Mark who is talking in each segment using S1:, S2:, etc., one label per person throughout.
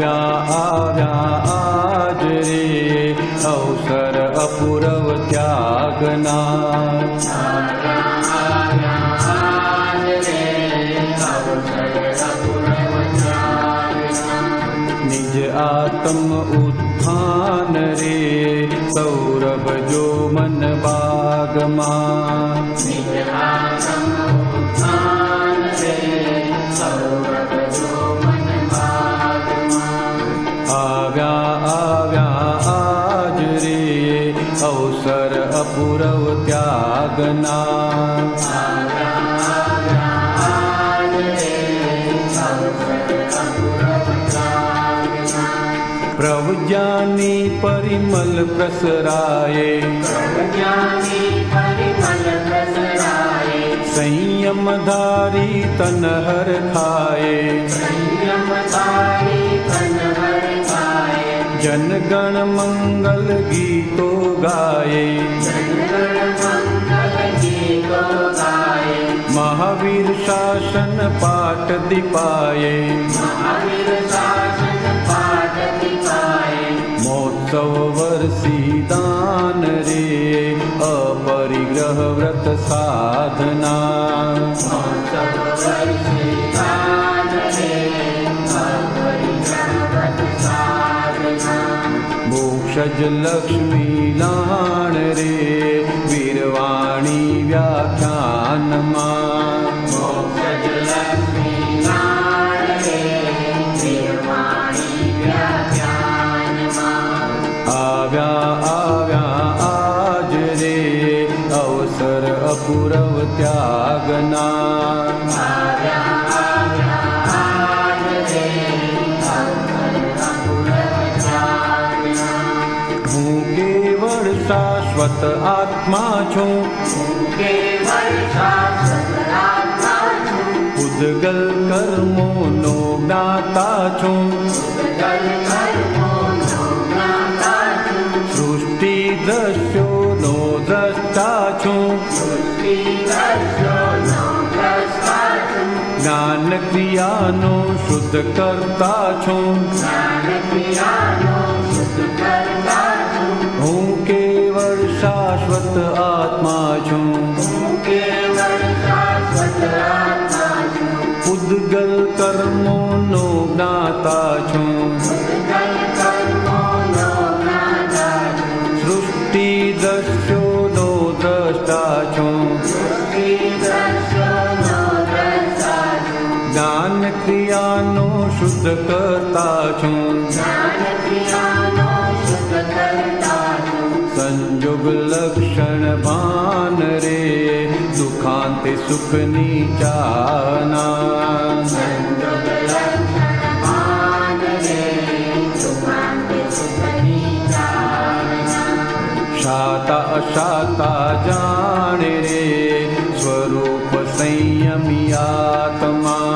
S1: આવ્યા આજ રે અવસર અપૂરવ ત્યાગના. નિજ આત્મ ઉત્થાન રે સૌરભ જો મન બાગમાં. આવ્યા આજ રે અવસર અપૂરવ ત્યાગના. પ્રવજ્ઞાની પરિમલ પ્રસરાયે સંયમ ધારી તન હર ખાયે. જનગણ મંગલ ગીતો ગાયે મહાવીર શાસન પાઠ દીપાયે. મહોત્સવ વર્ષી દાન રે અપરિગ્રહ વ્રત સાધના. મોક્ષજ લક્ષ્મી લાણ રે વીરવાણી વ્યાખ્યાનમાં. આવ્યા આજ રે અવસર અપૂરવ ત્યાગના. હું કેવળ શાશ્વત આત્મા છું. ઉદ્ગલ કર્મોનો જ્ઞાતા છું. સૃષ્ટિ દ્રશ્યોનો દ્રષ્ટા છું. જ્ઞાન ક્રિયાનો શુદ્ધ કરતા છું. હું કેવળ શાશ્વત આત્મા છું. ઉદ્ગલ કર્મોનો જ્ઞાતા છું. સૃષ્ટિ દ્રશ્યોનો દ્રષ્ટા છું. જ્ઞાન ક્રિયાનો શુદ્ધ કરતા છું. સંજોગ લક્ષણ ભાન રે દુખાંતે સુખની ચાહના. શાતા અશાતા જાણે રે સ્વરૂપ સંયમી આત્મા.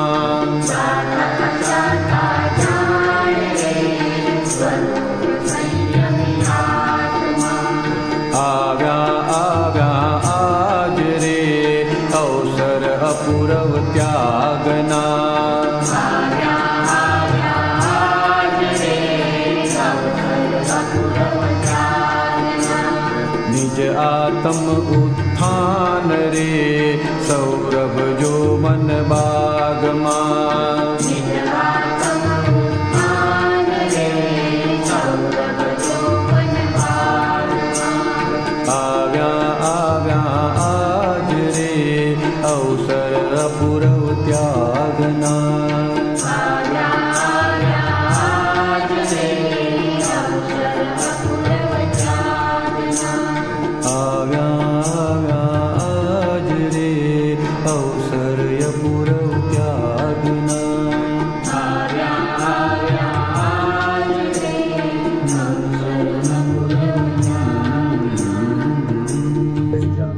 S1: આવ્યા આજ રે અવસર અપૂરવ ત્યાગના. નિજ આત્મ ઉત્થાન રે સૌરભ જો મન બાગમાં. આવ્યા આજ રે અવસર અપૂરવ ત્યાગના. આવ્યા આજ રે અવસર અપૂરવ ત્યાગના.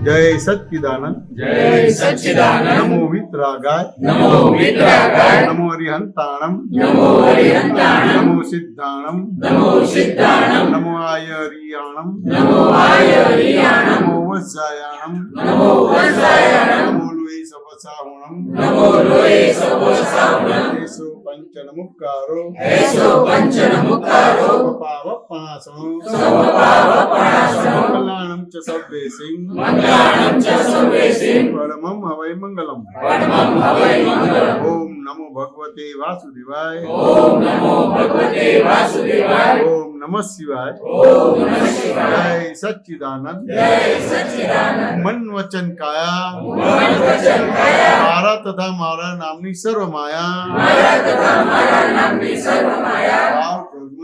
S2: જય સચ્ચિદાનંદ.
S3: જય સચ્ચિદાનંદ.
S2: નમો વિતરાગાય.
S3: નમો વિતરાગાય.
S2: નમો હરિહંતાણમ.
S3: નમો હરિહંતાણમ.
S2: નમો સિદ્ધાણમ.
S3: નમો સિદ્ધાણમ.
S2: નમો આયરિયાણમ.
S3: નમો આયરિયાણમ.
S2: નમો વજ્જાયાણમ.
S3: નમો વજ્જાયાણમ.
S2: નમો લોહી સવસાહુણમ.
S3: નમો લોહે સવસાવણમ.
S2: દેશો પંચન મુક્કારો
S3: એસો પંચન મુક્કારો
S2: પાવ પણાસણો
S3: સમપાવપણાસનો
S2: કલ્યાણમ ચ સર્વેસિંગ
S3: મંગલાણં ચ સર્વેસિં
S2: પરમં હવૈ મંગલમ
S3: પરમં હવૈ મંગલમ
S2: ઓમ નમો ભગવતે વાસુદેવાય
S3: ઓમ નમો ભગવતે વાસુદેવાય
S2: ઓમ નમઃ શિવાય
S3: ઓમ નમઃ શિવાય
S2: જય સચ્ચિદાનંદ
S3: જય સચ્ચિદાનંદ
S2: મન વચન કાયા
S3: મન વચન કાયા
S2: મારા તથા મારા નામની સર્વ માયા
S3: મારા તથા મારા નામની સર્વ માયા
S2: ભાવ કર્મ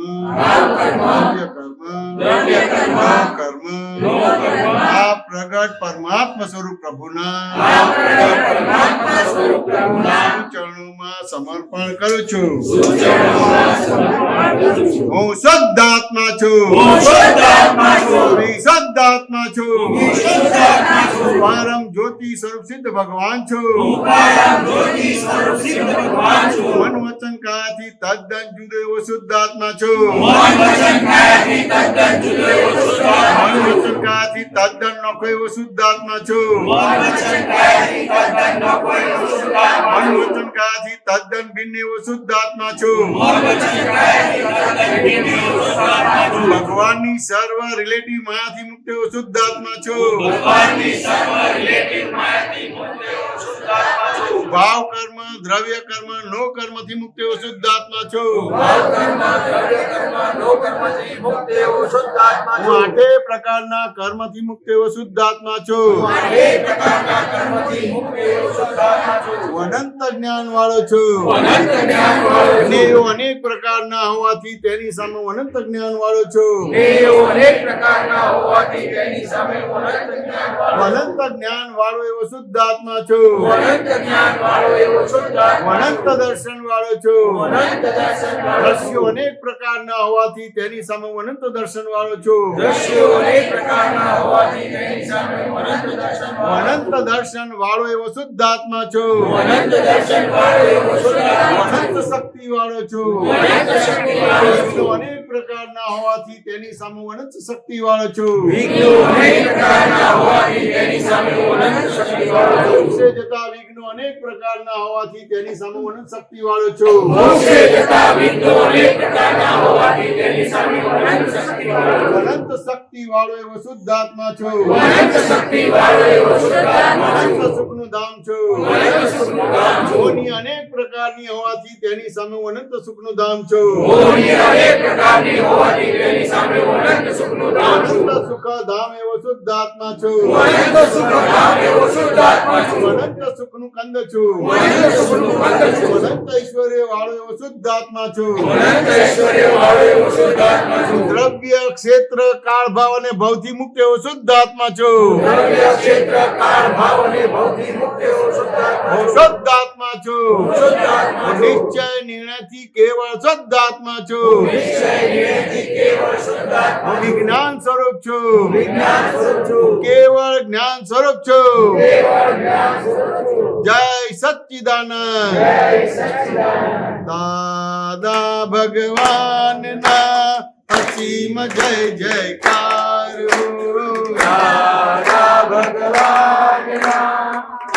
S3: દ્રવ્ય કર્મ
S2: કર્મ
S3: નો કર્મ
S2: આ પ્રગટ પરમાત્મા સ્વરૂપ પ્રભુના
S3: આ પ્રગટ પરમાત્મા સ્વરૂપ પ્રભુના
S2: ચરણોમાં સમર્પણ કરું છું
S3: સુચરણોમાં સમર્પણ કરું છું.
S2: હું શુદ્ધાત્મા છું
S3: હું શુદ્ધાત્મા છું.
S2: હું શુદ્ધાત્મા છું
S3: હું શુદ્ધાત્મા છું.
S2: પરમ જ્યોતિ સ્વરૂપ સિદ્ધ ભગવાન છું
S3: હું પરમ જ્યોતિ સ્વરૂપ સિદ્ધ ભગવાન છું.
S2: મન વચન કાયાથી તદ્દન જુદો એવો શુદ્ધાત્મા છું
S3: મન વચન કાયાથી તદ્દન જુદો એવો શુદ્ધાત્મા
S2: મન
S3: છું.
S2: વચન કાયાથી તદ્દન નોખો એવો શુદ્ધાત્મા છું
S3: મન વચન કાયાથી તદ્દન નોખો એવો શુદ્ધાત્મા
S2: મન
S3: છું.
S2: વચન કાયાથી તદ્દન ભિન્ન એવો શુદ્ધાત્મા છું
S3: મન વચન કાયાથી તદ્દન ભિન્ન એવો શુદ્ધાત્મા છું.
S2: ભગવાનની સર્વ રિલેટિવ માયાથી મુક્ત એવો શુદ્ધાત્મા છું
S3: ભગવાનની સર્વ રિલેટિવ માયાથી મુક્ત એવો શુદ્ધાત્મા છું.
S2: ભાવ કર્મ દ્રવ્ય કર્મ નો કર્મથી મુક્ત એવો શુદ્ધાત્મા છું
S3: ભાવ કર્મ દ્રવ્ય કર્મ નો કર્મથી મુક્ત એવો શુદ્ધાત્મા
S2: હું
S3: છું.
S2: આઠે પ્રકારના કર્મથી મુક્ત એવો શુદ્ધાત્મા છું
S3: એ પ્રકારના કર્મથી મુક્ત એવો શુદ્ધાત્મા છું.
S2: હું અનંત જ્ઞાન વાળો છું
S3: અનંત જ્ઞાન વાળો
S2: અને
S3: છું.
S2: એવો અનેક પ્રકારના હોવાથી તેની સામે હું અનંત જ્ઞાન વાળો છું
S3: એવો અનેક પ્રકારના હોવાથી તેની સામે હું અનંત જ્ઞાન વાળો
S2: હું
S3: છું.
S2: અનંત જ્ઞાન વાળો એવો શુદ્ધાત્મા છું
S3: હું અનંત જ્ઞાન વાળો એવો શુદ્ધાત્મા
S2: હું અનંત દર્શન વાળો છું
S3: હું અનંત દર્શન વાળો
S2: દ્રશ્યો
S3: છું.
S2: અનેક પ્રકારના હોવાથી તેની સામે હું અનંત દર્શન વાળો છું
S3: દ્રશ્યો અનેક પ્રકારના હોવાથી તેની સામે હું અનંત દર્શન
S2: હું
S3: વાળો
S2: અનંત દર્શન વાળો એવો શુદ્ધાત્મા છું
S3: છું. અનંત દર્શન વાળો એવો શુદ્ધાત્મા છું.
S2: અનંત શક્તિ વાળો છું
S3: અનંત શક્તિ વાળો છું.
S2: વિઘ્નો અનેક પ્રકારના હોવાથી તેની સામે હું અનંત શક્તિ વાળો છું
S3: વિઘ્નો અનેક પ્રકારના હોવાથી તેની સામે હું અનંત શક્તિ વાળો છું.
S2: મોક્ષે જતા વિઘ્નો અનેક પ્રકારના હોવાથી તેની સામે હું અનંત શક્તિ વાળો છું
S3: મોક્ષે જતા વિઘ્નો અનેક પ્રકારના હોવાથી તેની સામે હું અનંત શક્તિ વાળો છું.
S2: અનંત શક્તિ વાળો એવો શુદ્ધાત્મા છું
S3: અનંત શક્તિ વાળો એવો શુદ્ધાત્મા છું.
S2: અનંત સુખનું ધામ છું
S3: અનંત સુખનું ધામ છું.
S2: મોહની અનેક પ્રકારની હોવાથી તેની સામે હું અનંત સુખનું ધામ છું
S3: મોહની અનેક પ્રકારની હોવાથી તેની સામે હું અનંત સુખનું ધામ છું.
S2: અનંત સુખ ધામ એવો શુદ્ધાત્મા છું
S3: અનંત સુખ ધામ એવો શુદ્ધાત્મા છું.
S2: અનંત સુખનું કંદ છું
S3: અનંત સુખનું કંદ છું.
S2: અનંત ઐશ્વર્ય વાળો એવો શુદ્ધાત્મા છું
S3: અનંત ઐશ્વર્ય વાળો એવો શુદ્ધાત્મા છું.
S2: દ્રવ્ય ક્ષેત્ર કાળ ભાવ અને ભવથી મુક્ત એવો શુદ્ધાત્મા છું
S3: દ્રવ્ય ક્ષેત્ર કાળ ભાવ અને ભવથી મુક્ત એવો શુદ્ધાત્મા
S2: હું
S3: છું.
S2: શુદ્ધાત્મા છું
S3: શુદ્ધાત્મા છું.
S2: નિશ્ચય નિર્ણયથી કેવળ શુદ્ધાત્મા છું
S3: નિશ્ચય નિયતિ કેવળ શુદ્ધાત્મા
S2: હું
S3: છું.
S2: વિજ્ઞાન સ્વરૂપ છું
S3: વિજ્ઞાન સ્વરૂપ છું.
S2: કેવળ જ્ઞાન સ્વરૂપ છું
S3: કેવળ જ્ઞાન સ્વરૂપ છું.
S2: જય સચ્ચિદાનંદ
S3: જય સચ્ચિદાનંદ.
S2: દાદા ભગવાનના અસીમ જય જયકાર હો.
S3: દાદા ભગવાનના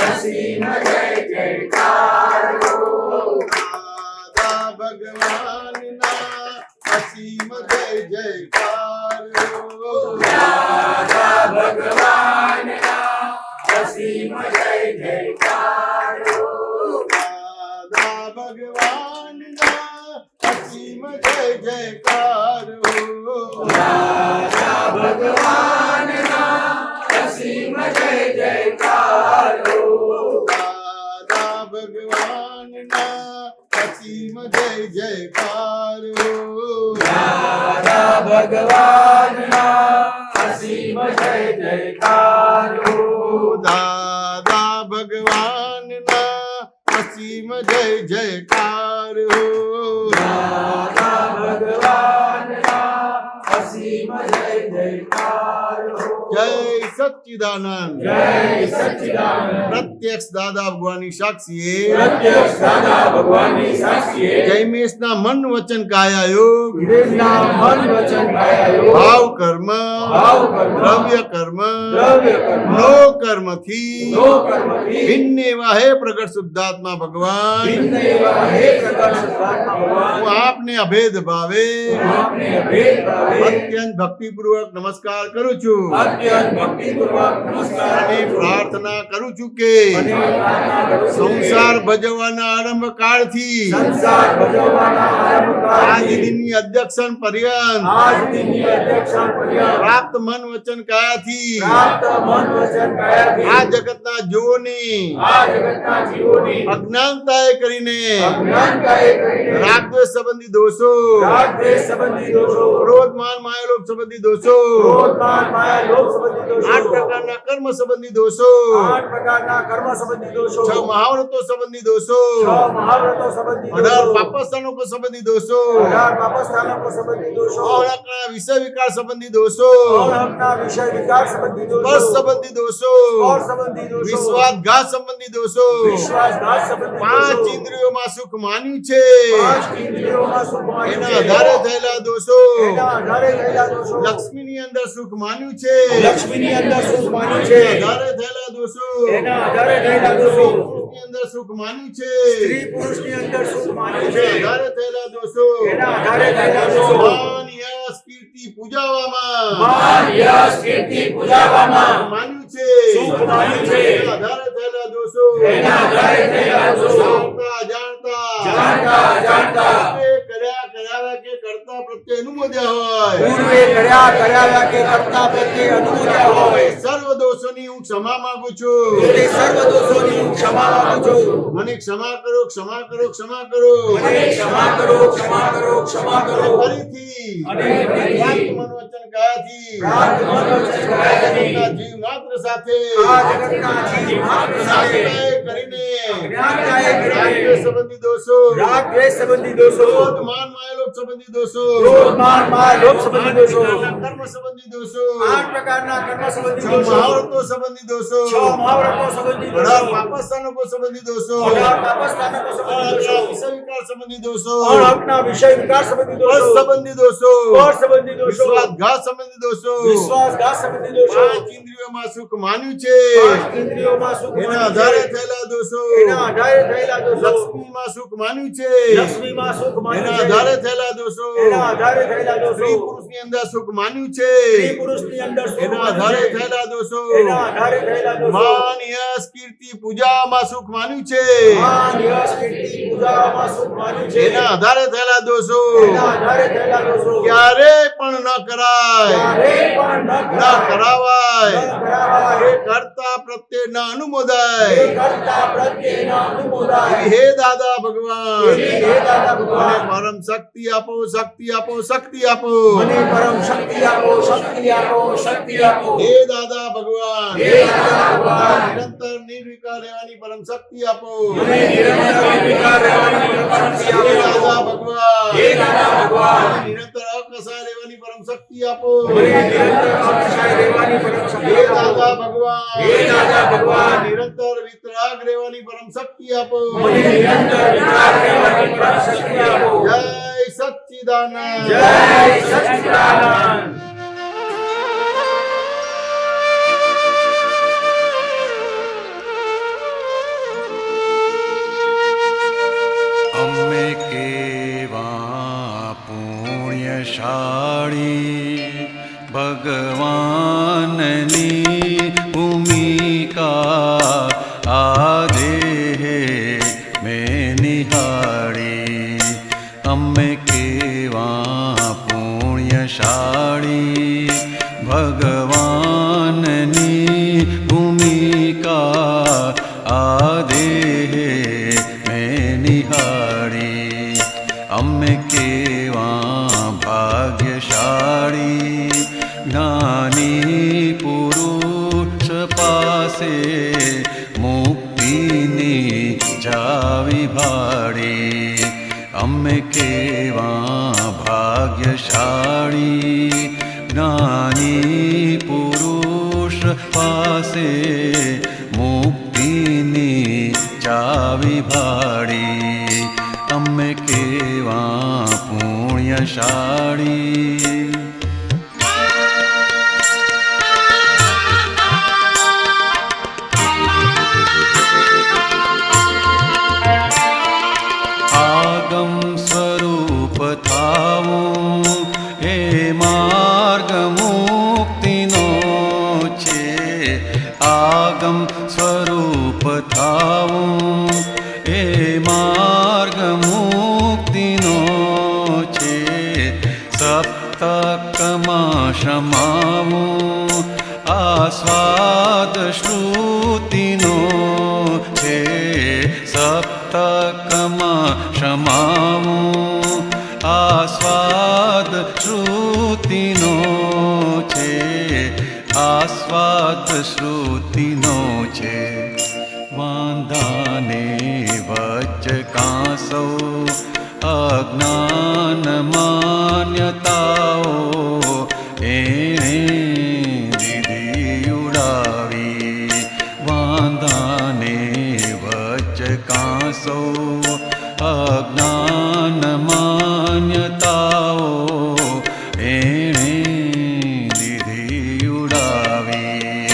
S3: અસીમ જય જયકાર હો.
S2: દાદા ભગવાનના અસીમ જય જયકાર હો.
S3: દાદા ભગવાનના અસીમ જય જયકાર હો.
S2: દાદા ભગવાનના અસીમ જય જયકાર હો.
S3: દાદા ભગવાનના અસીમ જય જયકાર હો.
S2: દાદા ભગવાનના અસીમ જય જયકાર હો.
S3: દાદા ભગવાનના અસીમ જય જયકાર હો.
S2: દાદા ભગવાનના અસીમ જય જયકાર હો.
S3: દાદા ભગવાનના અસીમ જય જયકાર હો.
S2: જય સચ્ચિદાનંદ
S3: જય સચ્ચિદાનંદ.
S2: પ્રત્યક્ષ દાદા ભગવાનની સાક્ષીએ
S3: પ્રત્યક્ષ દાદા ભગવાનની સાક્ષીએ
S2: જૈમેશના મન વચન કાયા યોગ
S3: વિવેકના મન વચન કાયા યોગ
S2: ભાવ કર્મ
S3: ભાવ કર્મ
S2: દ્રવ્ય કર્મ
S3: દ્રવ્ય કર્મ
S2: નો કર્મથી
S3: નો કર્મથી
S2: ભિન્ન એવા હે પ્રગટ શુદ્ધાત્મા ભગવાન
S3: ભિન્ન એવા હે પ્રગટ શુદ્ધાત્મા ભગવાન
S2: હું આપને અભેદ ભાવે
S3: આપને ભેદ ભાવે
S2: અત્યંત ભક્તિપૂર્વક નમસ્કાર કરું છું
S3: અત્યંત ભક્તિપૂર્વક નમસ્કાર
S2: અને પ્રાર્થના કરું છું કે
S3: અને પ્રાર્થના કરું છું કે
S2: સંસાર ભજવવાના આરંભ કાળથી
S3: સંસાર ભજવવાના આરંભકાળથી
S2: આજ દિનની અધ્યક્ષણ પર્યંત
S3: આજ દિનની અધ્યક્ષણ પર્યંત
S2: પ્રાપ્ત મન વચન કાયાથી
S3: પ્રાપ્ત મન વચન કાયાથી
S2: આ જગતના જીવોની
S3: આ જગતના જીવોની
S2: અજ્ઞાનતાએ કરીને
S3: અજ્ઞાનતાએ કરીને
S2: રાગદ્વેષ સંબંધી દોષો
S3: રાગ દ્વેષ સંબંધી દોષો
S2: ક્રોધ માન માયા લોભ સંબંધી દોષો
S3: ક્રોધ માન માયા લોભ સંબંધી દોષો
S2: 8 પ્રકારના કર્મ સંબંધી દોષો
S3: 8 પ્રકારના કર્મ સંબંધી દોષો
S2: 6 મહાવ્રતો સંબંધી દોષો
S3: 6 મહાવ્રતો સંબંધી
S2: 18
S3: દોષો
S2: પાપસ્થાનો સંબંધી દોષો
S3: 18 પાપસ્થાનો સંબંધી દોષો
S2: અહંકારના વિષય વિકાર સંબંધી દોષો
S3: અહંના વિષય વિકાર સંબંધી દોષો
S2: સ્પર્શ સંબંધી દોષો
S3: સ્પર્શ સંબંધી દોષો
S2: વિશ્વાસઘાત સંબંધી દોષો
S3: વિશ્વાસઘાત સંબંધી
S2: પાંચ
S3: દોષો
S2: ઇન્દ્રિયોમાં સુખ માન્યું છે
S3: પાંચ ઇન્દ્રિયોમાં સુખ માન્યું
S2: એના
S3: છે.
S2: આધારે થયેલા દોષો
S3: એના આધારે થયેલા દોષો
S2: લક્ષ્મીની અંદર સુખ માન્યું છે
S3: લક્ષ્મીની અંદર સુખ માન્યું છે
S2: આધારે થયેલા દોષો
S3: એના આધારે થયેલા દોષો
S2: પુરુષની અંદર સુખ માન્યું છે
S3: સ્ત્રી પુરુષની અંદર સુખ માન્યું
S2: એના
S3: છે
S2: આધારે થયેલા દોષો
S3: એના આધારે થયેલા દોષો
S2: માન યશ કીર્તિ પૂજાવામાં
S3: માન યશ કીર્તિ પૂજાવામાં
S2: માન્યું છે
S3: સુખ માન્યું છે.
S2: એના આધારે થયેલા દોષો
S3: એના આધારે થયેલા દોષો
S2: જાણતા
S3: જાણતા અજાણતા
S2: કર્યા કે કરતા પ્રત્યે અનુમોદ્યા હોય
S3: પૂર્વે કર્યા કે કરતા પ્રત્યે અનુમોદ્યા હોય
S2: સર્વ દોષોની હું ક્ષમા માંગુ છું
S3: તે સર્વ દોષોની હું ક્ષમા માંગુ છું
S2: મને ક્ષમા કરો ક્ષમા કરો ક્ષમા કરો
S3: મને ક્ષમા કરો ક્ષમા કરો ક્ષમા કરો
S2: ફરીથી
S3: અને ફરીથી
S2: પ્રાપ્ત મન વચન કાયાથી
S3: પ્રાપ્ત મન વચન કાયાથી
S2: જગતના જીવ માત્ર સાથે
S3: આ જગતના જીવ માત્ર સાથે
S2: જ્ઞાનતાએ કરીને
S3: જ્ઞાનતાએ કરીને
S2: રાગદ્વેષ સંબંધી દોષો
S3: રાગ દ્વેષ સંબંધી દોષો
S2: ક્રોધ માન માયા લોભ સંબંધી દોષો
S3: ક્રોધ માન માયા લોભ સંબંધી દોષો
S2: કર્મ સંબંધી દોષો
S3: 8 પ્રકારના કર્મ સંબંધી
S2: 6
S3: દોષો
S2: મહાવ્રતો સંબંધી દોષો
S3: 6 મહાવ્રતો સંબંધી
S2: 18
S3: દોષો
S2: પાપસ્થાનકો સંબંધી દોષો
S3: 18 પાપસ્થાનકો સંબંધી દોષો
S2: વિષય વિકાર સંબંધી દોષો
S3: 18 વિષય વિકાર સંબંધી દોષો
S2: સંબંધી દોષો
S3: સ્પર્શ સંબંધી દોષો
S2: વિશ્વાસઘાત સંબંધી દોષો
S3: વિશ્વાસઘાત સંબંધી દોષો
S2: પાંચ ઇન્દ્રિયોમાં સુખ માન્યું છે
S3: પાંચ ઇન્દ્રિયોમાં સુખ
S2: એના
S3: માન્યું
S2: આધારે
S3: છે.
S2: થયેલા દોષો
S3: એના આધારે થયેલા દોષો
S2: લક્ષ્મીમાં સુખ માન્યું છે
S3: લક્ષ્મીમાં સુખ માન્યું
S2: એના
S3: છે.
S2: આધારે થયેલા દોષો
S3: એના આધારે થયેલા દોષો
S2: સ્ત્રી પુરુષની અંદર સુખ માન્યું છે
S3: સ્ત્રી પુરુષની અંદર સુખ
S2: એના
S3: માન્યું
S2: આધારે
S3: છે.
S2: થયેલા દોષો
S3: એના આધારે થયેલા દોષો
S2: માન યશ કીર્તિ પૂજામાં સુખ માન્યું છે
S3: માન યશ કીર્તિ પૂજામાં સુખ માન્યું છે.
S2: એના આધારે થયેલા દોષો
S3: એના આધારે થયેલા દોષો
S2: ક્યારે પણ ન કરાય
S3: ક્યારેય પણ
S2: ન
S3: ન
S2: કરાવાય
S3: ન કરાવાય.
S2: એ કરતા પ્રત્યે ન અનુમોદાય
S3: એ કરતા પ્રત્યે ન અનુમોદાય.
S2: હે દાદા ભગવાન
S3: એવી હે દાદા
S2: મને
S3: ભગવાન
S2: પરમ શક્તિ આપો શક્તિ આપો શક્તિ આપો
S3: મને પરમ શક્તિ આપો શક્તિ આપો શક્તિ આપો
S2: હે દાદા ભગવાન
S3: હે દાદા ભગવાન
S2: નિરંતર નિર્વિકાર રહેવાની પરમ શક્તિ આપો
S3: મને નિરંતર નિર્વિકાર રહેવાની પરમ શક્તિ
S2: હે
S3: આપો
S2: દાદા ભગવાન
S3: હે દાદા ભગવાન
S2: મને નિરંતર અકસાય રહેવાની પરમ શક્તિ આપો
S3: મને નિરંતર અક્ષય રહેવાની પરમ શક્તિ
S2: હે
S3: આપો
S2: દાદા ભગવાન
S3: હે દાદા ભગવાન
S2: નિરંતર વિતરાગ રહેવાની પરમ શક્તિ આપો
S3: મને નિરંતર વિચાર રહેવાની પરમ શક્તિ આપો
S2: જય સચ્ચિદાનંદ
S3: જય સચ્ચિદાનંદ
S1: અમે કેવા પુણ્યશાળી ભગવાનની ભૂમિકા આ દેહે મેં નિહાળી અમે કેવા પુણ્યશાળી ભગવાનની ભૂમિકા આ દેહે મેં નિહાળી અમે કેવા ભાગ્યશાળી જ્ઞાની પુરુષ પાસે મુક્તિની જાવી ભાડી અમે કેવા ભાગ્યશાળી જ્ઞાની પુરુષ પાસે મુક્તિની ચાવી ભાડી અમે કેવા પુણ્યશાળી તકમાં સમાવું આસ્વાદ શ્રુતિનો છે, આસ્વાદ શ્રુતિનો છે. વાંધાને વચ્ચ કાંસો અજ્ઞાન માન્યતાઓ એણે દીધી ઉડાવી. વાંધાને વચ્ચ કાંસો અજ્ઞાન માન્યતાઓ એણે દીધી ઉડાવી.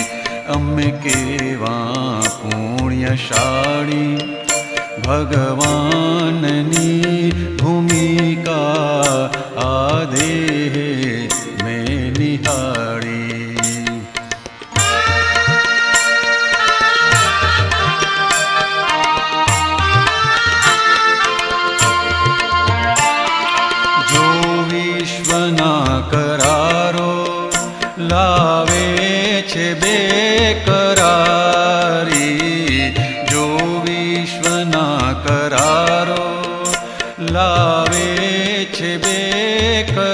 S1: અમે કેવા પુણ્યશાળી ભગવાનની ભૂમિકા આ દેહ મેં નિહાળી. જો વિશ્વના કરારો લાવે છે બેકરારી, જો વિશ્વના કરારો લાવે છે બેકરારી,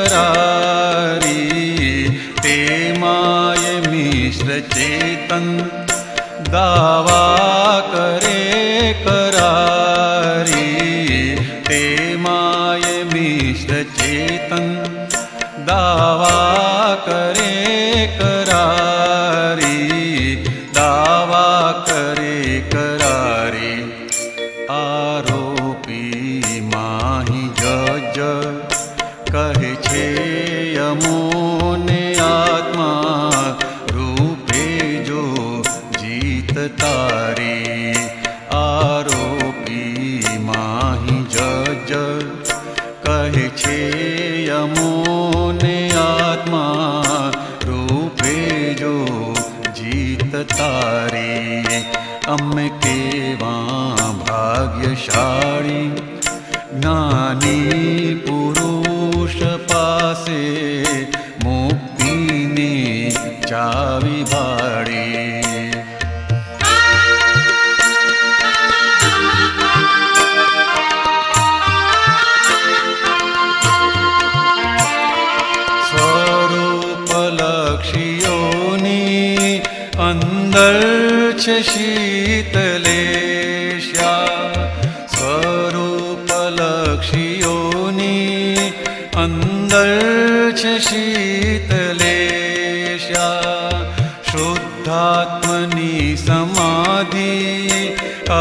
S1: તેમાય મિશ્ર ચેતન દાવા કરે કરારી. તેમાય મિશ્ર ચેતન દાવા કરે કરારી, દાવા કરે કરારી. આરોપી માહી જજ કહે છે અમોને આત્મા રૂપે જો જીત તારી. આરોપી માહી જજ કહે છે અમોને આત્મા રૂપે જો જીત તારી. અમે કેવા ભાગ્યશાળી જ્ઞાની પુરુષ પાસે મુક્તિની ચાવી ભાળી. સ્વરૂપલક્ષીઓની અંદર છે શીતલેશ્યા. સ્વરૂપલક્ષીઓની અંદર છે શીતલેશ્યા. શુદ્ધાત્મની સમાધિ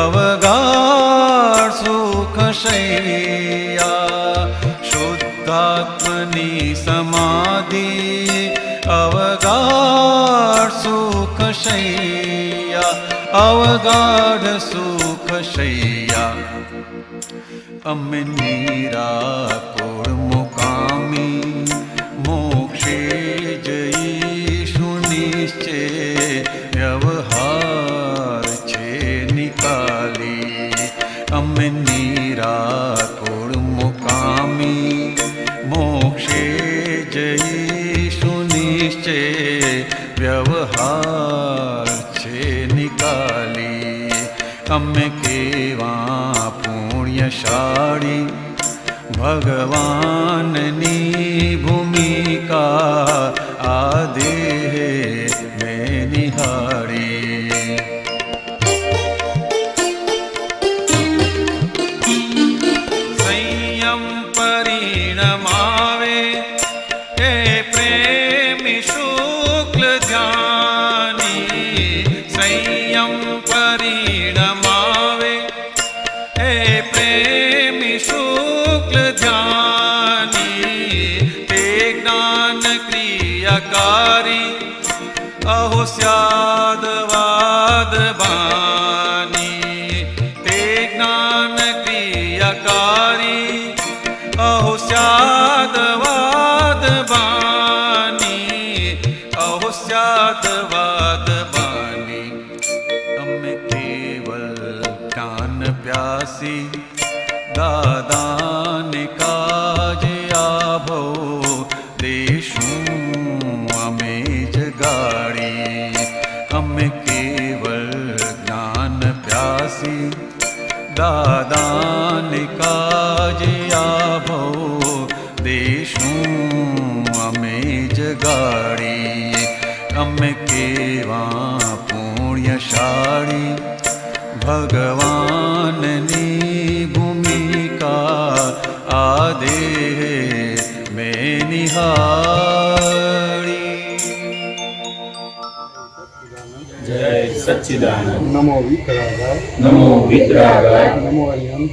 S1: અવગાઢ સુખ શૈયા. શુદ્ધાત્મની સમાધિ અવગાઢ સુખ શૈયા, અવગાઢ સુખ શૈયા. અમે નિરાકુળ મુકામી મોક્ષે જઈશું નિશ્ચય વ્યવહાર છે નિકાલી. અમે નિરાકુળ મુકામી મોક્ષે જઈશું નિશ્ચય વ્યવહાર છે નિકાલી. અમે કેવા પુણ્યશાળી ભગવાનની ભૂમિકા આ દેહ મેં નિહાળી. સંયમ પરિણમાવે એ પ્રેમી શુક્લ ધ્યાની. સંયમ પરિણમાવે એ પ્રેમી શુક્લ ધ્યાની. તે જ્ઞાન ક્રિયાકારી અહો સ્યાદવાદ બાની. તે જ્ઞાન ક્રિયાકારી અહો સ્યાદવાદ બાની, અહો સ્યાદવાદ બાની. અમે કેવલ જ્ઞાન પ્યાસી દાદાને કાજે આભો દેશું અમે જગાડી. અમે કેવલ જ્ઞાન પ્યાસી દાદાને કાજે આભો દેશનું અમે જગાડીએ અમે કેવા પુણ્યશાળી ભગવાનની ભૂમિકા આ દેહ મેં નિહાળી
S3: જય સચ્ચિદાનંદ
S2: નમો વિતરાગાય
S3: નમો વિતરાગાય
S2: નમો અયમ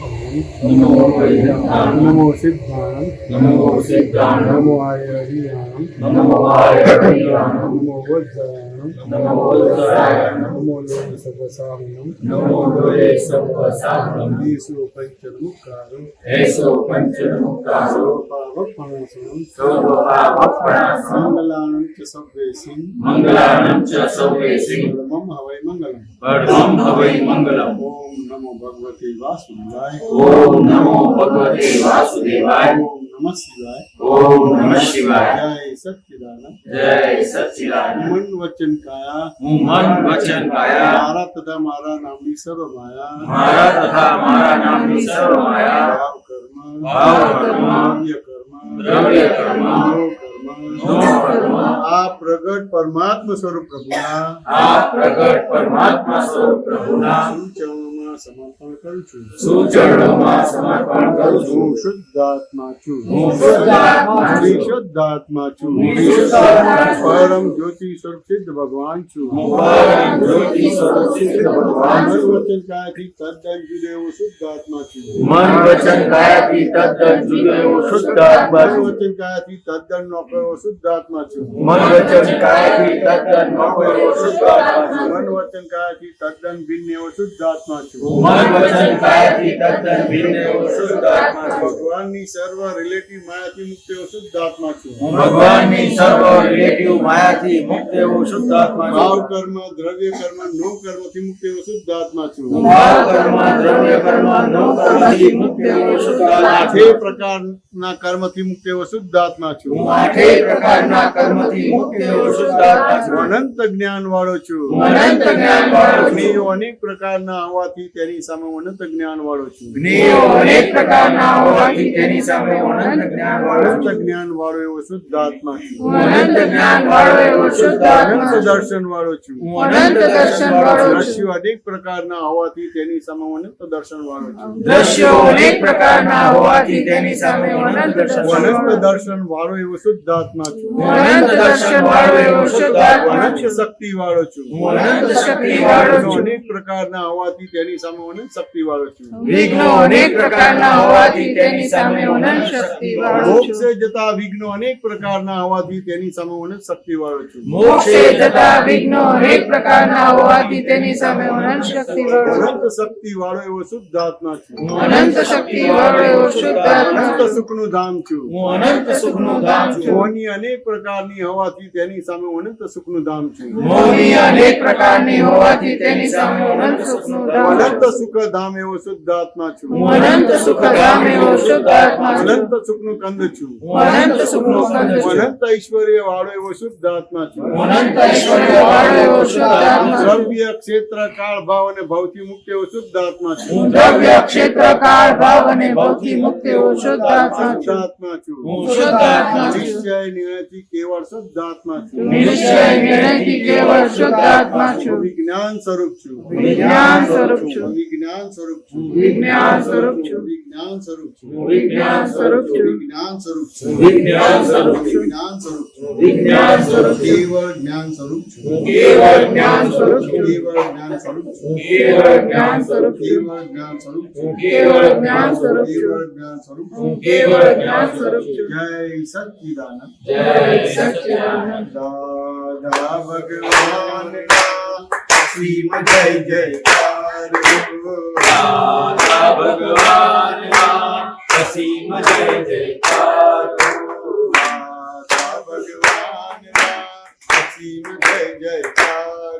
S3: નમો વૈદ્યનાથ
S2: નમો સિદ્ધાનંદ
S3: નમો સિદ્ધાનંદ
S2: નમો આયરિયાણમ
S3: નમો આયર્યાણમ
S2: નમો વજ્રાયણમ
S3: નમો વત્સાયણમ
S2: નમો લોક સર્વસાહનમ
S3: નમો લોલે સર્વસાહનમ
S2: ઈશો પંચમુખારમ
S3: એસો પંચમુખાસો
S2: પાવપણાસનમ
S3: સર્વપાવપણાસં
S2: મંગલાણં ચ સવ્વેસિં
S3: મંગલાનં ચ સૌવેસિં
S2: પરમં હવૈ મંગલમ
S3: પરમં હવૈ મંગલમ
S2: ઓમ નમો ભગવતે વાસુદેવાય
S3: ઓમ નમો ભગવતે વાસુદેવાય
S2: ઓમ નમઃ શિવાય
S3: ઓમ નમઃ શિવાય
S2: જય સચ્ચિદાનંદ
S3: જય સચ્ચિદાનંદ
S2: મન વચન કાયા
S3: હું મન વચન કાયા
S2: મારા તથા મારા નામની સર્વ માયા
S3: મારા તથા મારા નામની સર્વ માયા
S2: ભાવ કર્મ
S3: ભાવ કર્મ
S2: દ્રવ્ય કર્મ
S3: દ્રવ્ય કર્મ
S2: નો
S3: નો કર્મ
S2: આ પ્રગટ પરમાત્મા સ્વરૂપ પ્રભુના
S3: આ પ્રગટ પરમાત્મા સ્વરૂપ પ્રભુના
S2: ચરણોમાં સમર્પણ કરું છું
S3: સુચરણોમાં સમર્પણ કરું છું
S2: હું શુદ્ધાત્મા છું
S3: હું શુદ્ધાત્મા છું.
S2: શ્રી શુદ્ધાત્મા છું
S3: હું શુદ્ધાત્મા છું.
S2: પરમ જ્યોતિ સ્વરૂપ સિદ્ધ ભગવાન છું
S3: હું પરમ જ્યોતિ સ્વરૂપ સિદ્ધ ભગવાન છું.
S2: મન વચન કાયાથી તદ્દન જુદો એવો શુદ્ધાત્મા છું
S3: મન વચન કાયાથી તદ્દન જુદો એવો શુદ્ધાત્મા
S2: મન
S3: છું.
S2: વચન કાયાથી તદ્દન નોખો એવો શુદ્ધાત્મા છું
S3: મન વચન કાયાથી તદ્દન નોખો એવો શુદ્ધાત્મા છું.
S2: મન વચન કાયાથી તદ્દન ભિન્ન એવો શુદ્ધાત્મા છું
S3: મન વચન કાયાથી તદ્દન ભિન્ન એવો શુદ્ધાત્મા છું.
S2: ભગવાનની સર્વ રિલેટિવ માયાથી મુક્ત એવો શુદ્ધાત્મા છું
S3: હું ભગવાનની સર્વ રિલેટિવ માયાથી મુક્ત એવો શુદ્ધાત્મા
S2: ભાવ
S3: છું.
S2: કર્મ દ્રવ્ય કર્મ નો કર્મથી મુક્ત એવો શુદ્ધાત્મા છું
S3: હું ભાવ કર્મ દ્રવ્ય કર્મ નો કર્મથી મુક્ત એવો શુદ્ધાત્મા
S2: આઠે
S3: છું.
S2: પ્રકારના કર્મથી મુક્ત એવો શુદ્ધાત્મા છું
S3: હું આઠેય પ્રકારના કર્મથી મુક્ત એવો શુદ્ધાત્મા છું.
S2: હું અનંત જ્ઞાન વાળો છું
S3: હું અનંત જ્ઞાન વાળો છું.
S2: જ્ઞેયો અનેક પ્રકારના હોવાથી તેની સામે હું અનંત જ્ઞાન વાળો છું
S3: જ્ઞેયો અનેક પ્રકારના હોવાથી તેની સામે હું અનંત જ્ઞાન વાળો
S2: અનંત
S3: છું.
S2: જ્ઞાન વાળો એવો શુદ્ધાત્મા છું
S3: હું અનંત જ્ઞાન વાળો એવો શુદ્ધાત્મા
S2: અનંત
S3: છું.
S2: દર્શન વાળો છું
S3: હું અનંત દર્શન વાળો છું.
S2: દ્રશ્યો અનેક પ્રકારના હોવાથી તેની સામે હું અનંત દર્શન વાળો છું
S3: દ્રશ્યો અનેક પ્રકારના હોવાથી તેની સામે હું અનંત દર્શન
S2: હું
S3: વાળો
S2: અનંત
S3: છું.
S2: દર્શન વાળો એવો શુદ્ધાત્મા છું
S3: હું અનંત દર્શન વાળો એવો શુદ્ધાત્મા
S2: અનંત
S3: છું.
S2: શક્તિ વાળો છું
S3: હું અનંત શક્તિ વાળો છું.
S2: અનેક પ્રકારના હોવાથી તેની સામે હું અનંત શક્તિ વાળો છું
S3: વિઘ્નો અનેક પ્રકારના હોવાથી તેની સામે હું અનંત શક્તિ વાળો છું.
S2: મોક્ષે જતા વિઘ્નો અનેક પ્રકારના હોવાથી તેની સામે હું અનંત શક્તિ વાળો છું
S3: મોક્ષે જતા વિઘ્નો અનેક પ્રકારના હોવાથી તેની સામે હું અનંત શક્તિ વાળો છું.
S2: અનંત શક્તિ વાળો એવો શુદ્ધાત્મા છું
S3: હું અનંત શક્તિ વાળો એવો શુદ્ધાત્મા
S2: અનંત
S3: છું.
S2: સુખનું ધામ છું
S3: હું અનંત સુખનું ધામ છું.
S2: મોહની અનેક પ્રકારની હોવાથી તેની સામે હું અનંત સુખનું ધામ છું
S3: મોહની અનેક પ્રકારની હોવાથી તેની સામે હું અનંત સુખનું ધામ છું.
S2: અનંત સુખ ધામ એવો શુદ્ધાત્મા છું
S3: હું અનંત સુખ ધામ એવો શુદ્ધાત્મા છું.
S2: અનંત સુખનું કંદ છું
S3: હું અનંત સુખનું કંદ
S2: હું
S3: છું.
S2: અનંત ઐશ્વર્ય વાળો એવો શુદ્ધાત્મા છું
S3: હું અનંત ઐશ્વર્ય વાળો એવો શુદ્ધાત્મા છું.
S2: દ્રવ્ય ક્ષેત્ર કાળ ભાવ અને ભવથી મુક્ત એવો શુદ્ધાત્મા છું
S3: હું દ્રવ્ય ક્ષેત્ર કાળ ભાવ અને ભવથી મુક્ત એવો શુદ્ધાત્મા છું.
S2: શુદ્ધાત્મા છું
S3: હું શુદ્ધાત્મા છું.
S2: નિશ્ચય નિર્ણયથી કેવળ શુદ્ધાત્મા છું
S3: નિશ્ચય નિર્ણયથી કેવળ શુદ્ધાત્મા છું.
S2: વિજ્ઞાન સ્વરૂપ છું
S3: વિજ્ઞાન સ્વરૂપ છું.
S2: વિજ્ઞાન સ્વરૂપ છું
S3: વિજ્ઞાન સ્વરૂપ છું.
S2: વિજ્ઞાન સ્વરૂપ છું
S3: વિજ્ઞાન સ્વરૂપ છું.
S2: વિજ્ઞાન સ્વરૂપ છું
S3: વિજ્ઞાન સ્વરૂપ છું.
S2: વિજ્ઞાન સ્વરૂપ છું
S3: વિજ્ઞાન સ્વરૂપ છું.
S2: કેવળ જ્ઞાન સ્વરૂપ છું
S3: કેવળ જ્ઞાન સ્વરૂપ છું.
S2: કેવળ જ્ઞાન સ્વરૂપ છું
S3: કેવળ જ્ઞાન સ્વરૂપ છું.
S2: કેવળ જ્ઞાન સ્વરૂપ છું
S3: કેવળ જ્ઞાન સ્વરૂપ છું.
S2: કેવળ જ્ઞાન સ્વરૂપ છું
S3: કેવળ જ્ઞાન સ્વરૂપ છું.
S2: જય સચ્ચિદાનંદ
S3: જય સચ્ચિદાનંદ.
S2: દાદા ભગવાન શ્રીમ જય જયકાર
S3: દાદા ભગવાનના અસીમ જય જયકાર.
S2: દાદા ભગવાનના અસીમ જય જયકાર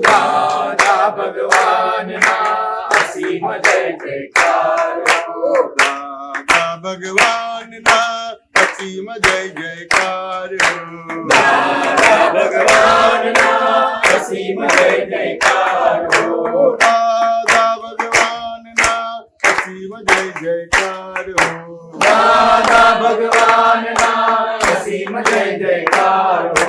S3: દાદા ભગવાનના અસીમ જય જયકાર.
S2: દાદા ભગવાનના અસીમ જય જયકાર
S3: દાદા ભગવાનના અસીમ જય જયકાર.
S2: દાદા ભગવાનના અસીમ જય જયકાર હો
S3: દાદા ભગવાનના અસીમ જય જયકાર હો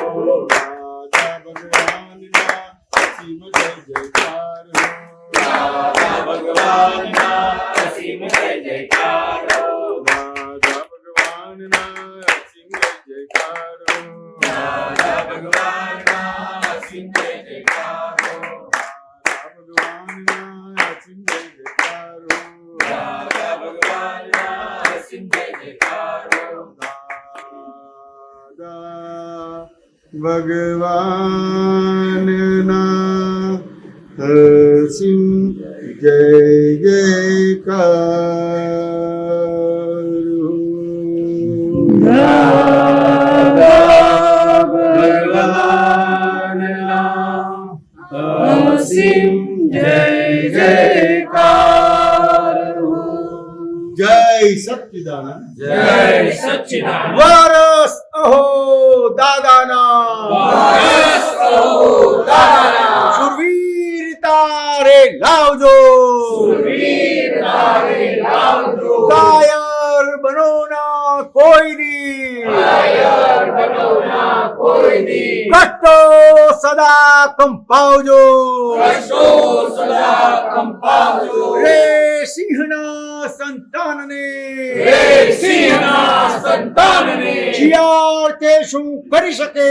S2: દાદા ભગવાનના અસીમ જય જયકાર હો
S3: દાદા ભગવાનના અસીમ જય જયકાર હો
S2: દાદા ભગવાનના અસીમ જય જયકાર હો
S3: દાદા ભગવાનના અસીમ જય જયકાર હો
S2: દાદા ભગવાનના અસીમ જય જયકાર હો
S3: દાદા ભગવાનના અસીમ જય જયકાર હો
S2: દાદા ભગવાનના અસીમ જય જયકાર હો.
S3: દાદા ભગવાનના અસીમ જય જયકાર હો
S2: જય સચ્ચિદાનંદ
S3: જય સચ્ચિદાનંદ
S2: વરસ અહો દાદાના
S3: વારસ કહો દાદાના
S2: સુરવીર તારે લાવજો
S3: સુરવીર તારે લાવજો
S2: કાયર બનો ના કોઈ દી
S3: કાયર બનો ના કોઈ દી
S2: કષ્ટો સદા કંપાવજો
S3: કષ્ટો સદા કંપાવજો
S2: રે સિંહના સંતાનને
S3: હે સિંહના સંતાનને
S2: શિયાળ તે શું કરી શકે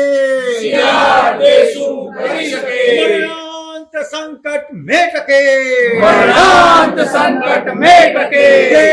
S3: શિયાળ તે શું કરી શકે
S2: મરણાંત સંકટ મેટકે
S3: મરણાંત સંકટ મેટકે
S2: તે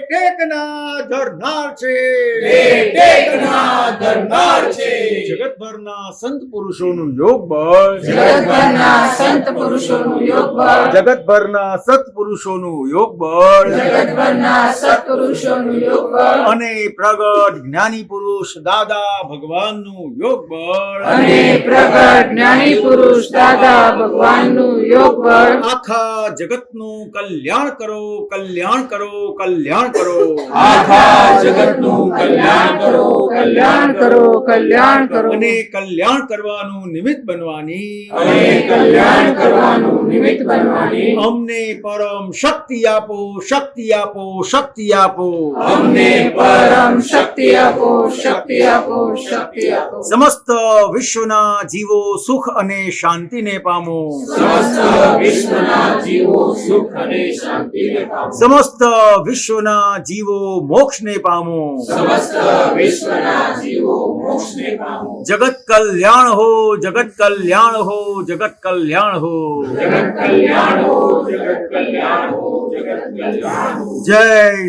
S2: ટેકના ધરનાર છે
S3: તે ટેકના ધરનાર છે
S2: જગતભરના સંત પુરુષોનું યોગ બળ
S4: જગતભરના સંત પુરુષોનું યોગ બળ
S2: જગતભરના સત્પુરુષોનું યોગ બળ
S4: જગતભરના સત્પુરુષોનું યોગ બળ
S2: અને પ્રગટ જ્ઞાની પુરુષ દાદા ભગવાનનું યોગ બળ
S4: અને પ્રગટ જ્ઞાની પુરુષ દાદા ભગવાનનું યોગ બળ
S2: આખા જગતનું કલ્યાણ કરો કલ્યાણ કરો કલ્યાણ કરો
S3: આખા જગતનું કલ્યાણ કરો
S4: કલ્યાણ કરો કલ્યાણ કરો
S2: અને કલ્યાણ કરવાનું નિમિત્ત બનવાની
S3: અને કલ્યાણ કરવાનું નિમિત્ત બનવાની
S2: અમને પરમ શક્તિ આપો શક્તિ આપો શક્તિ આપો
S3: અમને
S4: પરમ શક્તિ આપો શક્તિ આપો શક્તિ આપો
S2: સમસ્ત વિશ્વના જીવો સુખ અને શાંતિને પામો
S3: સમસ્ત વિશ્વના જીવો સુખ અને શાંતિને પામો
S2: સમસ્ત વિશ્વના જીવો મોક્ષને પામો
S3: સમસ્ત વિશ્વના જીવો મોક્ષને પામો
S2: જગત કલ્યાણ હો જગત કલ્યાણ હો જગત કલ્યાણ હો
S3: જગત કલ્યાણ હો જગત કલ્યાણ હો જગત કલ્યાણ હો
S2: જય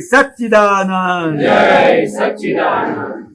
S2: સચ્ચિદાનંદ
S3: જય સચ્ચિદાનંદ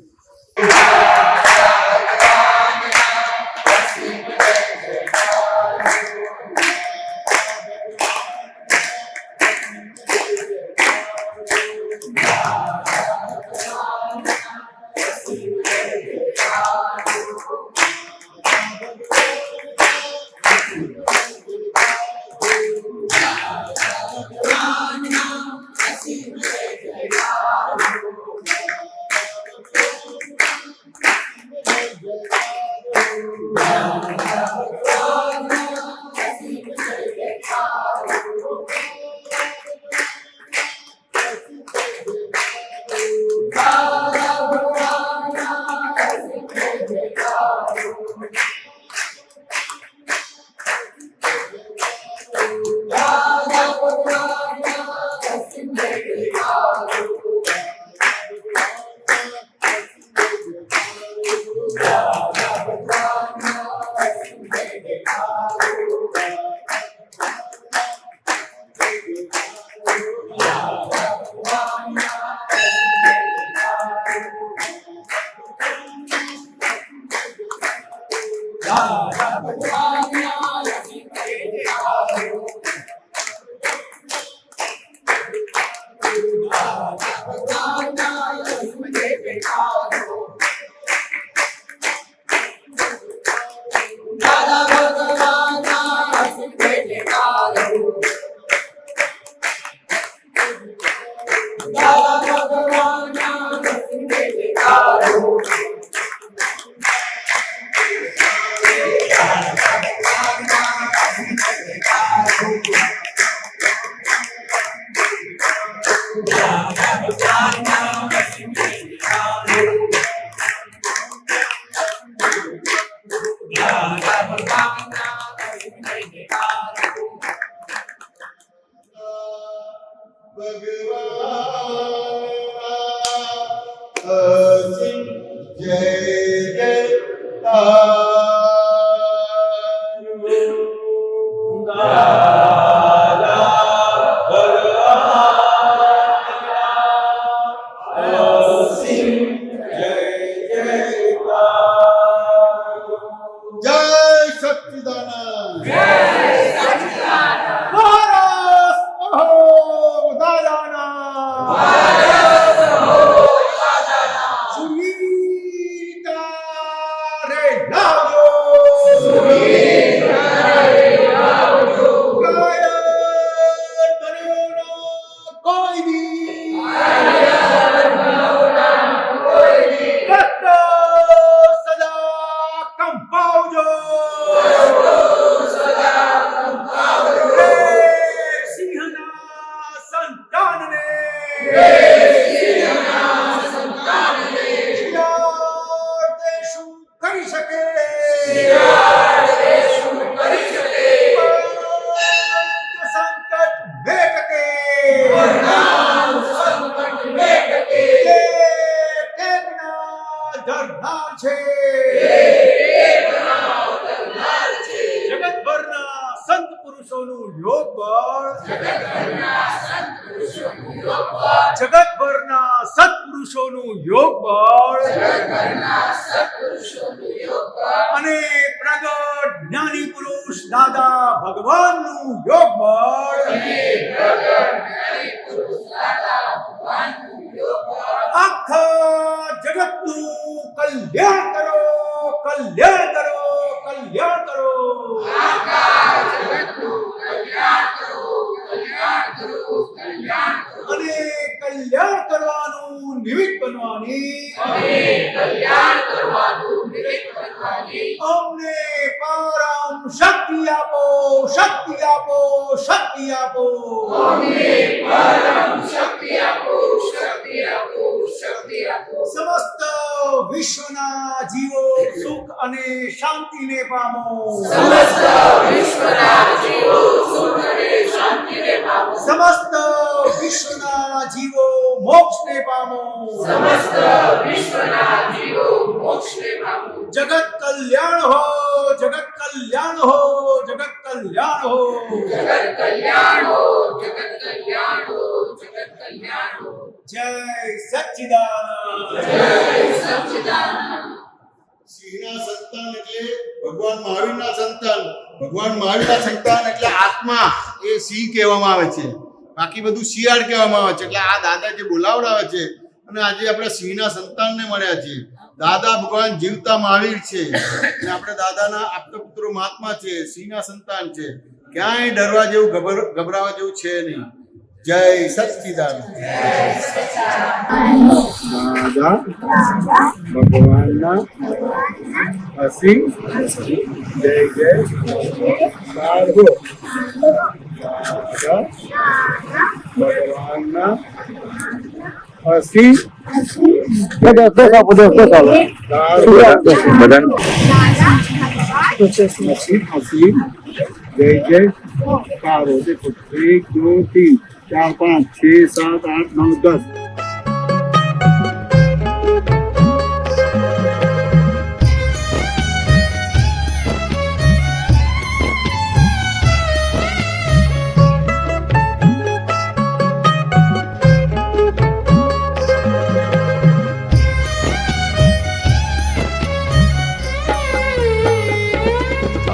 S2: અસીમ જય જયકાર જય સચ્ચિદાનંદ ભારત અહો દાદાના સુનીતા રે લાવજો કાયર બન્યોનો કોઈ દી કષ્ટ સદા કંપાવજો સિંહના સંતાનને શિયાળ તે શું કરી શકે સંકટ બેટકે તે ટેકના ધરનાર છે જગતભરના સંત પુરુષોનું યોગ બળ જગતભરના સત્પુરુષોનું યોગ બળ અને પ્રગટ જ્ઞાની પુરુષ દાદા ભગવાનનું યોગ બળ આખા જગતનું કલ્યાણ કરો કલ્યાણ કરો કલ્યાણ કરો અને કલ્યાણ કરવાનું નિમિત્ત બનવાની અમને પરમ શક્તિ આપો શક્તિ આપો શક્તિ આપો સમસ્ત વિશ્વના જીવો સુખ અને શાંતિને પામો સમસ્ત વિશ્વના જીવો મોક્ષને પામો જગત કલ્યાણ હો જગત કલ્યાણ હો જગત કલ્યાણ હો જય સચ્ચિદાનંદ સિંહના સંતાન એટલે ભગવાન મહાવીરના સંતાન ભગવાન મહાવીરના સંતાન એટલે આત્મા એ સિંહ કહેવામાં આવે છે બાકી બધું શિયાળ કહેવામાં આવે છે એટલે આ દાદા જે બોલાવડાવે છે અને આજે આપણે સિંહના સંતાનને મળ્યા છીએ દાદા ભગવાન જીવતા મહાવીર છે અને આપણે દાદાના આપતપુત્રો મહાત્મા છે સિંહના સંતાન છે ક્યાંય ડરવા જેવું ગભરાવા જેવું છે નહીં જય સચ્ચિદાનંદ દાદા ભગવાનના અસીમ જય જયકાર હો દાદા ભગવાનના અસીમ असीम जय जय कारो देखो 1 2 3 4 5 6 7 8 9 10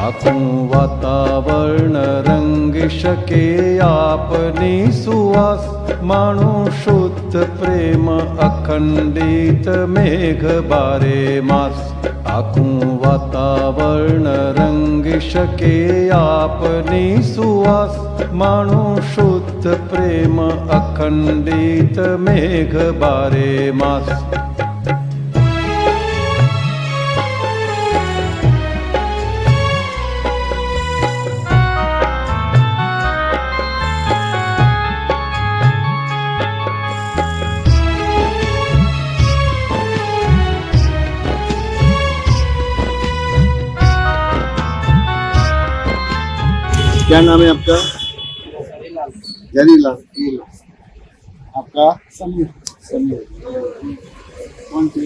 S1: આખું વાતાવરણ રંગી શકે આપની સુવાસ માણું શુદ્ધ પ્રેમ અખંડિત મેઘ બારે માસ આખું વાતાવરણ રંગી શકે આપની સુવાસ માણું શુદ્ધ પ્રેમ અખંડિત મેઘ બારે માસ
S2: क्या नाम है आपका? जरीलाल। आपका? समीर। कौन सी?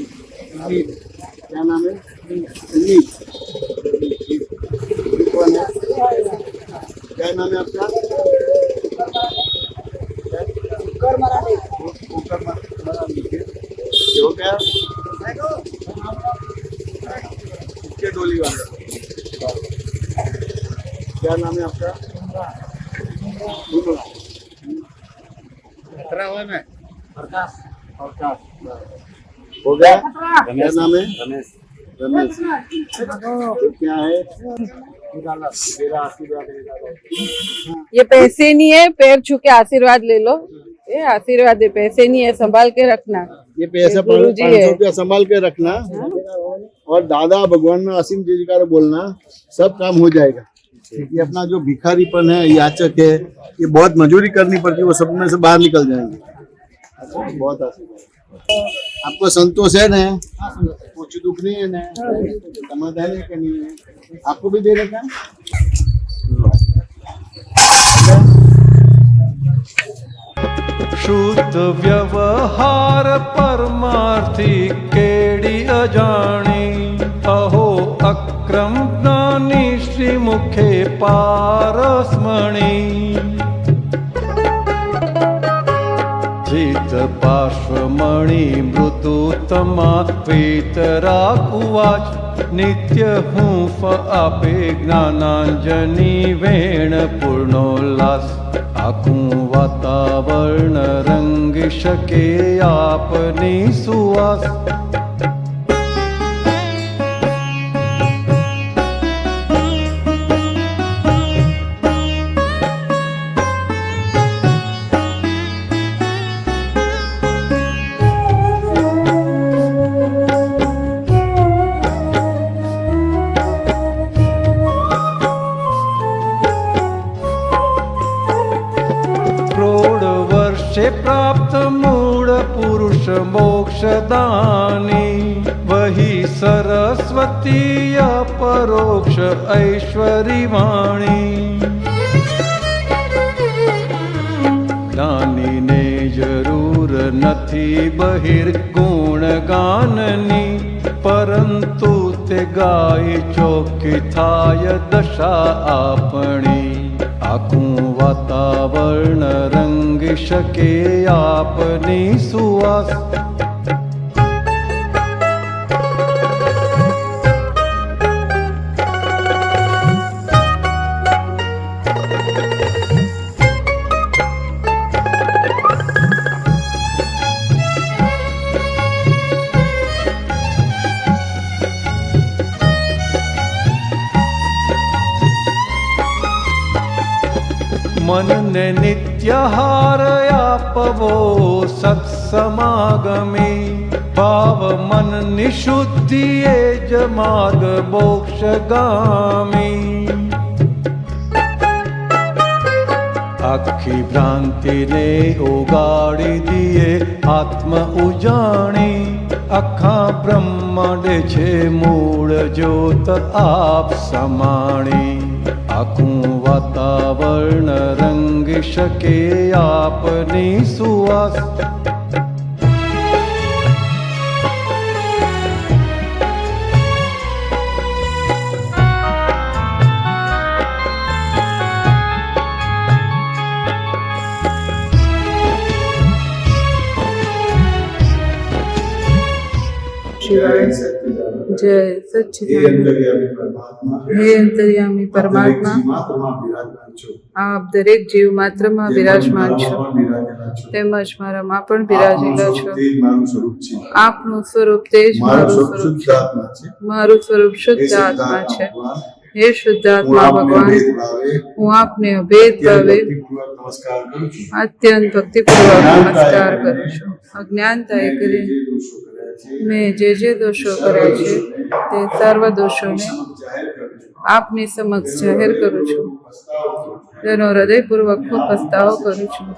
S2: क्या नाम है? समीर। कौन है? क्या नाम है आपका? हो गया के डोली वाला। क्या नाम है आपका? हो गया। क्या नाम है? रमेश। तो क्या है? मेरा आशीर्वाद
S4: ये पैसे नहीं है, पैर छू के आशीर्वाद ले लो। ये आशीर्वाद है, पैसे नहीं है, संभाल के रखना।
S2: ये पैसा
S4: गुरुजी
S2: 500
S4: है।
S2: रुपया संभाल के रखना और दादा भगवान में असीम जयकार बोलना, सब काम हो जाएगा। ये अपना जो भिखारीपन है, याचक है, ये बहुत मजूरी करनी पड़ती है, वो सब में से बाहर निकल जाएंगे। बहुत आशीर्वाद। आपको संतोष है ना? कुछ दुख नहीं है ना? समाधान है कि नहीं है? आपको भी दे रखा
S1: शुद्ध व्यवहार परमार्थी केड़ी अजाणी, अहो अक्रम ज्ञानी श्रीमुखे पारस्मणी। जित पार्श्वमणि मृदुतमा वीतराग उवाच, नित्य हूँफ आपे ज्ञानांजनी वेण पूर्णोल्लास। आखूं वातावरण रंग शके आपनी सुवास। से प्राप्त मूढ़ पुरुष मोक्षदानी, वही सरस्वती अपरोक्ष ऐश्वरी वाणी। ज्ञानी ने जरूर नथी बहिर्गुण गाननी, परंतु ते गाय चौकी थाय दशा आपणी। आखूं वातावरण रंग शके आपनी सुवास। मन ने नित्याहार आपवो सत्समागमे, भाव मन निशुद्धि एज मार्ग मोक्षगामी। आखी भ्रांति ने उगाड़ी दिए आत्म उजाणी, अखा ब्रह्मांड छे मूળ ज्योत आप समाणी। आखूं वातावरण रंग शके आपनी सुवास।
S4: जय सच्चिदानंद। हे अंतर्यामी परमात्मा, આપ દરેક જીવ માત્રમાં બિરાજમાન છો, તેમજ મારામાં પણ બિરાજેલા છો। આપનું સ્વરૂપ તેજ મારું સ્વરૂપ છે, મારું સ્વરૂપ શુદ્ધ આત્મા છે। હે શુદ્ધ આત્મા ભગવાન, હું આપને અભેદ ભાવે અત્યંત ભક્તિપૂર્વક નમસ્કાર કરું છું। અજ્ઞાનતાએ કરીને મેં જે દોષો કર્યા છે તે સર્વ દોષોને આપની સમક્ષ જાહેર કરું છું, તેનો હૃદયપૂર્વક હું પસ્તાવો કરું છું।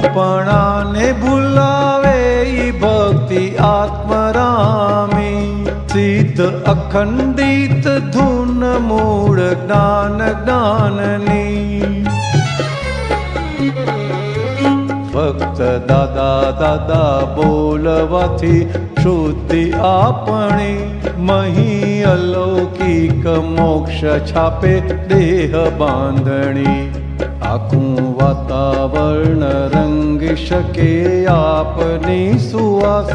S1: રૂપણાને ભૂલાવે ઈ ભક્તિ આત્મરામી સિદ્ધ અખંડિત ધૂન મૂળ જ્ઞાન જ્ઞાનની ભક્ત દાદા દાદા બોલવાથી શુદ્ધિ આપણી મહી અલૌકિક મોક્ષ છાપે દેહ બાંધણી આખું વાતાવરણ રંગી શકે આપની સુવાસ